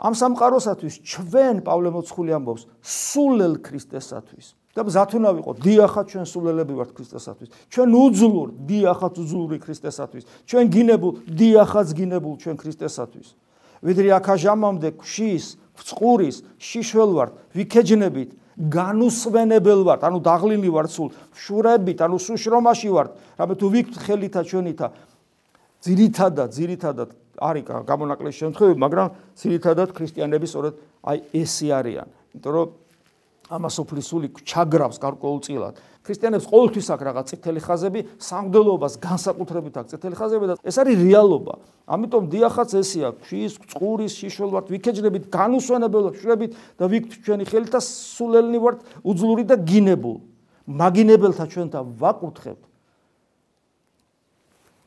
ამ სამყაროსათვის ჩვენ პავლე მოციქული ამბობს სულელ ქრისტესათვის. და მზად უნდა ვიყოთ, დიახაც ჩვენ სულელები ვართ ქრისტესათვის. ჩვენ უძლურ, დიახაც უძლური ქრისტესათვის. ჩვენ გინებულ, დიახაც გინებულ ჩვენ ქრისტესათვის. ვიდრე აქაჟამამდე ქვის, წყურის, შიშველ ვართ, ვიქეჯნებით, განუსვენებელ ვართ, ანუ დაღლილი ვართ სულ, შურებით, ანუ სუშრომაში ვართ, რამე თუ ვიქთ ხელითა ჩვენითა. ძირითადად არის გამონაკლისი შემთხვევები, მაგრამ ძირითადად ქრისტიანები სწორედ აი ესე არიან. იმიტომ რომ ამას ოფლისული ჩაგრავს გარკვეულწილად. ქრისტიანებს ყოველთვის აქვს რაღაც წითელი ხაზები, სამღვდელოებას განსაკუთრებით აქვს წითელი ხაზები და ეს არის რეალობა. ამიტომ დიახაც ესეა, ქვის, წყურის, შიშველ ვართ, ვიქეჯნებით, განუსვენებელ შრებით და ვიქთ ჩვენი ხელით და სულელნი ვართ, უძლური და გინებულ. მაგინებელთა ჩვენთან ვაკურთხებთ.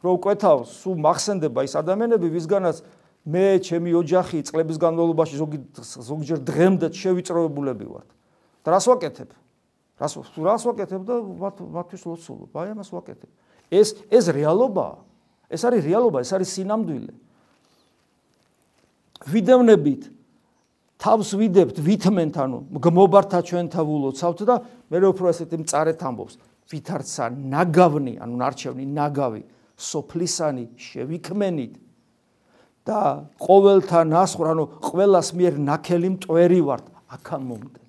რო კვეთავ, სულ მახსენდება ის ადამიანები, ვისგანაც მე, ჩემი ოჯახი წლების განმავლობაში ზოგჯერ დღემდე შევიწროებულები ვართ. და რას ვაკეთებ? რას ვაკეთებ და მათთვის ლოცულობ. აი ამას ვაკეთებ. ეს რეალობაა. ეს არის რეალობა, ეს არის სინამდვილე. ვიდევნებით, თავს ვიდებთ, ვითმენთ, ანუ გმობართა ჩვენთა ვულოცავთ და მე უფრო ესეთი მწარეთ ამბობს. ვითარცა ნაგავნი, ანუ ნარჩევნი, ნაგავი, სოფლისანი შევიქმენით და ყოველთა ნასხურ, ანუ ყველას მიერ ნაქელი მტვერი ვართ აქა მომდე.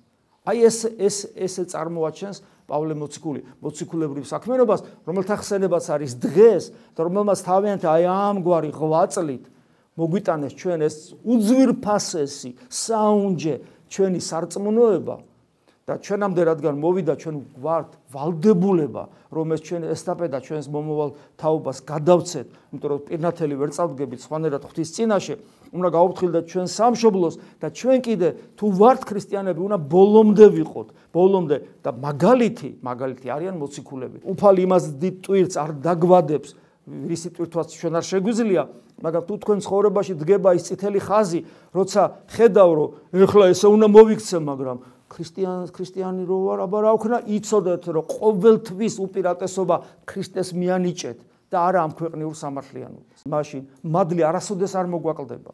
აი ესე წარმოაჩენს პავლე მოციქულებრივ საქმიანობას, რომელთა ხსენებაც არის დღეს და რომელმაც თავიანთი აი ამგვარი ღვაწლით მოგვიტანეს ჩვენ ეს უძვირფასესი საუნჯე ჩვენი სარწმუნოება და ჩვენამდე რადგან მოვიდა ჩვენ ვართ ვალდებულება რომ ეს ჩვენ ესტაფეტა ჩვენს მომავალ თაობას გადავცეთ, იმიტომ რომ პირნათელი ვერ წავდგებით სხვანაირად ღვთის წინაშე, უნდა გავუფრთხილდეთ ჩვენ სამშობლოს და ჩვენ კიდე თუ ვართ ქრისტიანები, უნდა ბოლომდე ვიყოთ, ბოლომდე და მაგალითი არიან მოციქულები. უფალი იმას დიდ ტვირთს არ დაგვადებს, ვირისი ტვირთვაც ჩვენ არ შეგვიძლია, მაგრამ თუ თქვენ ცხოვრებაში დგება ის წითელი ხაზი, როცა ხედავ რომ ეხლა ესე უნდა მოვიქცე, მაგრამ ქრისტიანი რო ვარ, აბა რა ვქნა, იცოდეთ რომ ყოველთვის უპირატესობა ქრისტეს მიანიჭეთ და არა ამ ქვეყნიურ სამართლიანობას. მაშინ მადლი არასოდეს არ მოგვაკლდება.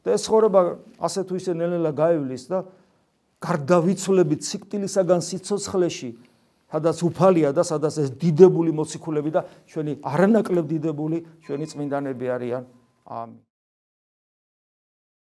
და ეს ცხოვრება ასე თუ ისე ნელ-ნელა გაივლის და გარდავიცვლებით სიკვდილისაგან სიცოცხლეში, სადაც უფალია და სადაც ეს დიდებული მოციქულები და ჩვენი არანაკლებ დიდებული ჩვენი წმინდანები არიან. ამინ.